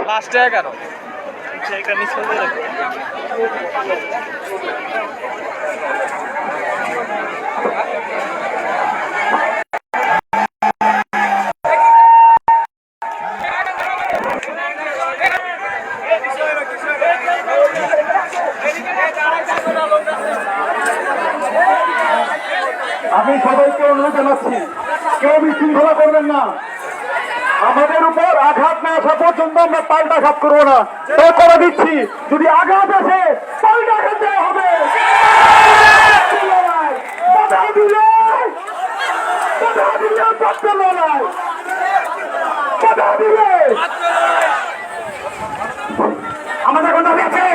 লাস্টে 11 একটা মিস করে রাখো। আমি সবাইকে অনুরোধ জানাচ্ছি, কেউ বিশৃঙ্খলা করবেন না। আমাদের উপর আঘাত না আসা পর্যন্ত আমরা পাল্টা আঘাত করবো না। তো করে দিচ্ছি, যদি আঘাত আসে পাল্টা আঘাত দেওয়া হবে। আমাদের কোন দাবি আছে?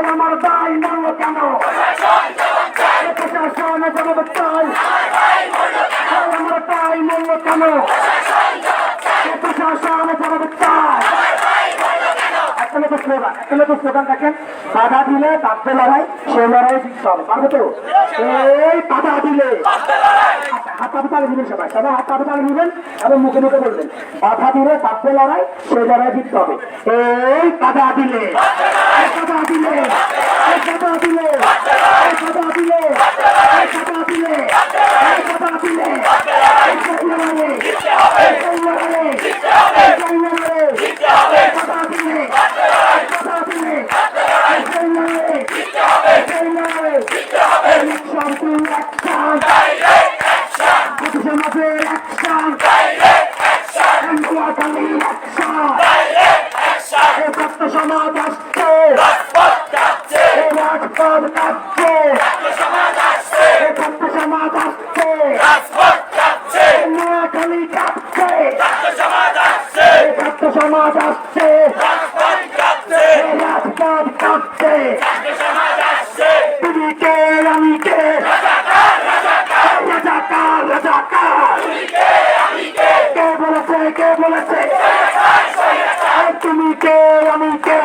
আমার ভাই মরল কেন? প্রশাসনে জবাব চাই। আমার ভাই মরল কেন? প্রশাসনে জবাব চাই। স্লোগান দেখেন, বাধা দিলে বাঁধবে লড়াই, সে লড়াই জিততে হবে। পারবে তো? এই বাধা দিলে হাত তালে দিবেন, সবাই সবাই হাত তালে দিবেন এবং মুখে মুখে বলবেন, বাধা দিলে বাঁধবে লড়াই, সে লড়াই জিততে হবে। এই বাধা দিলে, বাধা দিলে, বাধা দিলে, বাধা দিলে, বাধা দিলে, বাধা দিলে, সমাজ আসছে, সমাজ আসছে, নোয়াখালী কাঁপছে, সমাজ আসছে, রাজপথ কাঁপছে। তুমি কে আমি কে? রাজাকার রাজাকার। কে বলেছে কে বলেছে? তুমি কে আমি কে?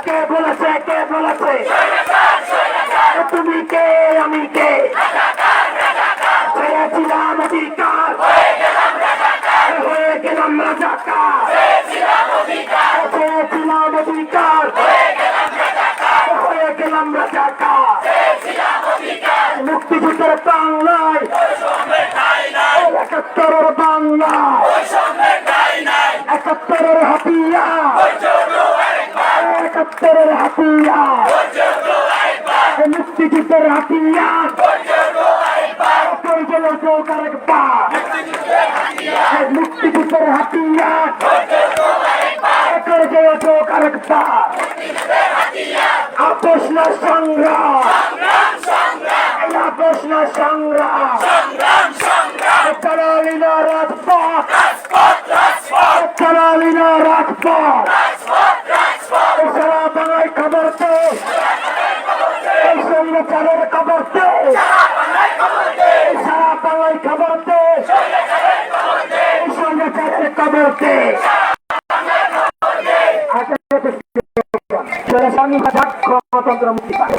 কে বলেছে কে বলেছে? তুমি কে আমি কে? চেয়েছিলাম অধিকার, হয়ে গেলাম রাজাকার। চেয়েছিলাম অধিকার, হয়ে গেলাম রাজাকার। মুক্তিযুদ্ধের বাংলায়, ৭১-এর বাংলায়, ৭১-এর হাতিয়ার, ৭১-এর হাতিয়ার। মুক্তিযুদ্ধের হাতিয়ার করেছে লোক আরেকবার মুক্তিযুদ্ধের হাতিয়ার করেছে লোক আরেকবার আপোষ না সংগ্রাম আপোষ না সংগ্রাম চালালিনা রাজপথ চালালিনা রাজপথ সারা বাংলায় খবর দে এই সঙ্গে চালের খবর দে সারা বাংলায় খবর দে এই সঙ্গে চালের খবর দে গণতন্ত্র মুক্তি পায়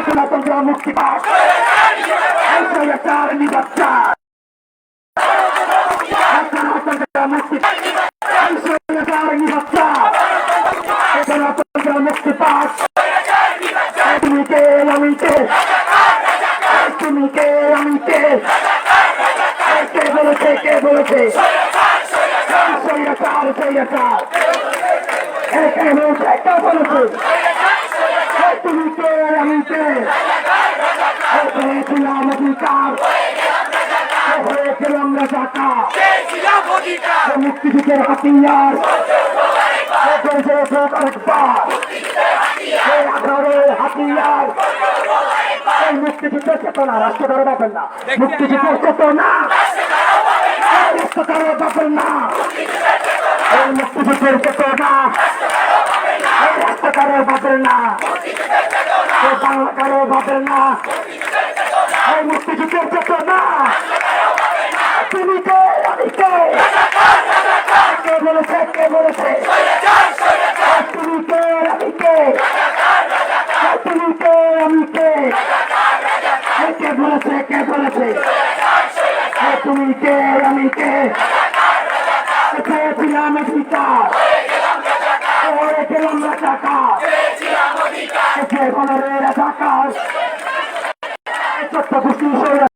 গণতন্ত্র মুক্তি পায় নিবাচার মুক্তি গণতন্ত্র মুক্তি পায় তুমি কে আমি কে তুমি কে আমি কে কে বলেছে কে বলেছে সৈয়দার সৈয়দার কে বলেছে কে বলেছে তুমি কে আমি কে হয়েছিলাম অধিকার হয়েছিলাম রাজাকার মুক্তিযুদ্ধের হাতিয়ার করেছে আরেকবার এই 18 হাতিয়ার এই মুক্তিযুদ্ধের চেতনা রাষ্ট্র কারো পাবেন না মুক্তিযুদ্ধের চেতনা রাষ্ট্র কারো পাবেন না এই মুক্তিযুদ্ধের চেতনা রাষ্ট্র কারো পাবেন না বাংলা কারো পাবেন না এই মুক্তিযুদ্ধের চেতনা তুমি কে আমি কে কে বলেছে কে বলেছে তুমি কে আমি কে তুমি কে আমি কে কে বলেছে কে বলেছে তুমি কে আমি কে খেয়েছিলাম অধিকার হয়েছিলাম রাজাকার যে কোনো রাজাকার ছোট্ট গোষ্ঠী